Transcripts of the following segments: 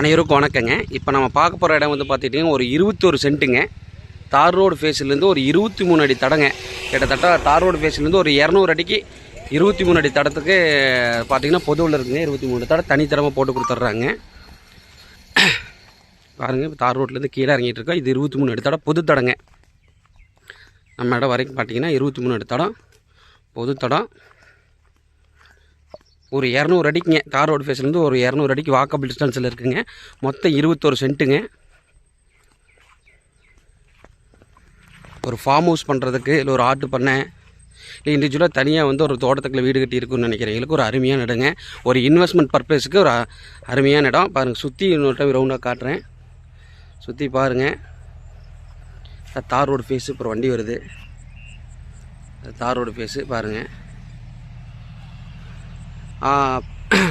அனைவருக்கும் வணக்கங்க. இப்போ நம்ம பார்க்க போகிற இடம் வந்து பார்த்துக்கிட்டிங்கன்னா ஒரு 21 சென்ட்டுங்க. தார் ரோடு ஃபேஸ்லேருந்து ஒரு 23 அடி தடங்க. கிட்டத்தட்ட தார் ரோடு ஃபேஸ்லேருந்து ஒரு 200 அடிக்கு 23 அடி தடத்துக்கு பார்த்திங்கன்னா பொதுவில் இருக்குங்க. 23 தடை தனி தரமாக போட்டு கொடுத்துட்றாங்க. பாருங்கள், இப்போ தார் ரோட்லேருந்து கீழே இறங்கிட்டு இருக்கோம். இது 23 அடி தடம் பொது தடங்க. நம்ம இடம் வரைக்கும் பார்த்திங்கன்னா 23 அடி தடம் பொது தடம். ஒரு 200 அடிக்குங்க. தார் ரோடு ஃபேஸ்லேருந்து ஒரு 200 அடிக்கு வாக்கபிள் டிஸ்டன்ஸில் இருக்குங்க. மொத்தம் 21 சென்ட்டுங்க. ஒரு ஃபார்ம் ஹவுஸ் பண்ணுறதுக்கு இல்லை ஒரு ஆட்டு பண்ணை இல்லை இண்டிவிஜுவலாக தனியாக வந்து ஒரு தோட்டத்துக்குள்ள வீடு கட்டி இருக்குன்னு நினைக்கிறவங்களுக்கு ஒரு அருமையான இடங்க. ஒரு இன்வெஸ்ட்மெண்ட் பர்பஸுக்கு ஒரு அருமையான இடம். பாருங்கள், சுற்றி இன்னொரு டைம் ரவுண்டாக காட்டுறேன். சுற்றி பாருங்கள். தார் ரோடு ஃபேஸு. இப்போ வண்டி வருது. தார் ரோடு ஃபேஸு பாருங்கள்.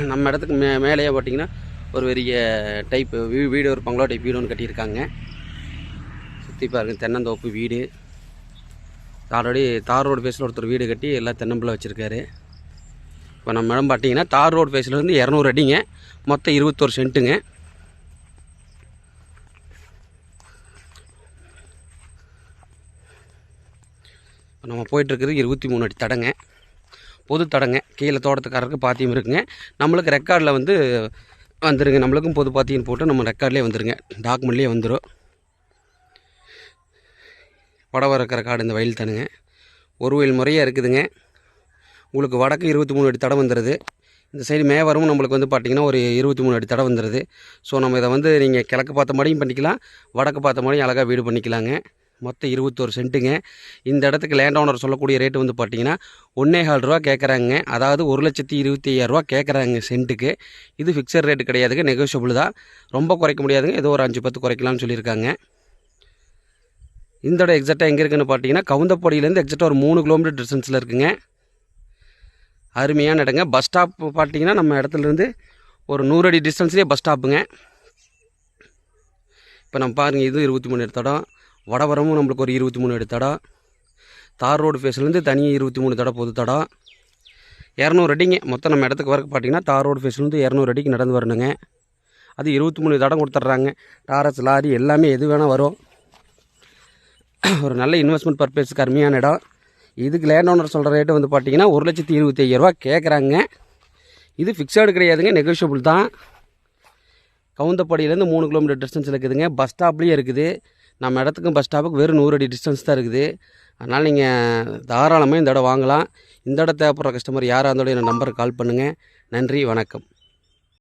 நம்ம இடத்துக்கு மேலேயே பார்த்திங்கன்னா ஒரு பெரிய டைப்பு வீடு, ஒரு பங்களா டைப் வீடு ஒன்று கட்டியிருக்காங்க. சுற்றி பாருங்கள், தென்னந்தோப்பு வீடு. ஆல்ரெடி தார் ரோடு ஃபேஸில் ஒருத்தர் வீடு கட்டி எல்லாம் தென்னம்பிள்ளை வச்சுருக்காரு. இப்போ நம்ம இடம் பார்த்திங்கன்னா தார் ரோடு ஃபேஸ்லேருந்து 200 அடிங்க. மொத்தம் 21 சென்ட்டுங்க. இப்போ நம்ம போயிட்டுருக்குறது 23 அடி தடங்க, பொது தடங்க. கீழே தோட்டத்துக்காரருக்கு பாத்தியம் இருக்குங்க. நம்மளுக்கு ரெக்கார்டில் வந்துருங்க. நம்மளுக்கும் பொது பாத்தியம் போட்டு நம்ம ரெக்கார்ட்லேயே வந்துருங்க, டாக்குமெண்ட்லேயே வந்துடும். படம் இருக்கிற காடு இந்த வயல் தானுங்க. ஒரு வயல் முறையாக இருக்குதுங்க. உங்களுக்கு வடக்கு 23 அடி தடம் வந்துடுது. இந்த சைடு மேவரும் நம்மளுக்கு வந்து பார்த்திங்கன்னா ஒரு 23 அடி தடம் வந்துடுது. ஸோ நம்ம இதை நீங்கள் கிழக்கு பார்த்த மாதிரியும் பண்ணிக்கலாம், வடக்கு பார்த்த மாதிரியும் அழகாக வீடு பண்ணிக்கலாங்க. மொத்தம் 21 சென்ட்டுங்க. இந்த இடத்துக்கு லேண்ட் ஓனர் சொல்லக்கூடிய ரேட்டு வந்து பார்த்திங்கன்னா 1,4 ரூபா கேட்குறாங்க. அதாவது 1,25,000 கேட்குறாங்க சென்ட்டுக்கு. இது ஃபிக்ஸட் ரேட்டு கிடையாதுங்க, நெகோஷியபிள் தான். ரொம்ப குறைக்க முடியாதுங்க, ஏதோ ஒரு 5-10 குறைக்கலாம்னு சொல்லியிருக்காங்க. இந்த இடம் எக்ஸாக்டாக எங்கே இருக்குதுன்னு பார்த்தீங்கன்னா கவுந்தப்பாடியிலேருந்து எக்ஸாக்டாக ஒரு 3 கிலோமீட்டர் டிஸ்டன்ஸில் இருக்குங்க. அருமையான இடங்க. பஸ் ஸ்டாப் பார்த்தீங்கன்னா நம்ம இடத்துலேருந்து ஒரு 100 அடி டிஸ்டன்ஸ்லேயே பஸ் ஸ்டாப்புங்க. இப்போ நம்ம பாருங்கள், இது 23 அடி தடம். வடவரமும் நம்மளுக்கு ஒரு 23 அடி தடம். தார் ரோடு ஃபேஸ்லேருந்து தனியாக 23 தடம் பொது தடம். 200 அடிங்க மொத்தம். நம்ம இடத்துக்கு வரக்கு பார்த்தீங்கன்னா தார் ரோடு ஃபேஸ்லேருந்து 200 அடிக்கு நடந்து வரணுங்க. அது 23 தடம் கொடுத்துட்றாங்க. டாரஸ், லாரி எல்லாமே எது வேணால் வரும். ஒரு நல்ல இன்வெஸ்ட்மெண்ட் பர்பஸுக்கு அருமையான இடம். இதுக்கு லேண்ட் ஓனர் சொல்கிற ரேட்டு வந்து பார்த்திங்கன்னா 1,25,000 கேட்குறாங்க. இது ஃபிக்ஸடு கிடையாதுங்க, நெகோஷியபிள் தான். கவுந்தப்பாடியிலேருந்து 3 கிலோமீட்டர் டிஸ்டன்ஸில் இருக்குதுங்க. பஸ் ஸ்டாப்லேயும் இருக்குது. நம்ம இடத்துக்கும் பஸ் ஸ்டாப்புக்கு வெறும் 100 அடி டிஸ்டன்ஸ் தான் இருக்குது. அதனால் நீங்கள் தாராளமாக இந்த இடம் வாங்கலாம். இந்த இடம் தேவைப்படுற கஸ்டமர் யாராக இருந்தாலும் என் நம்பருக்கு கால் பண்ணுங்கள். நன்றி, வணக்கம்.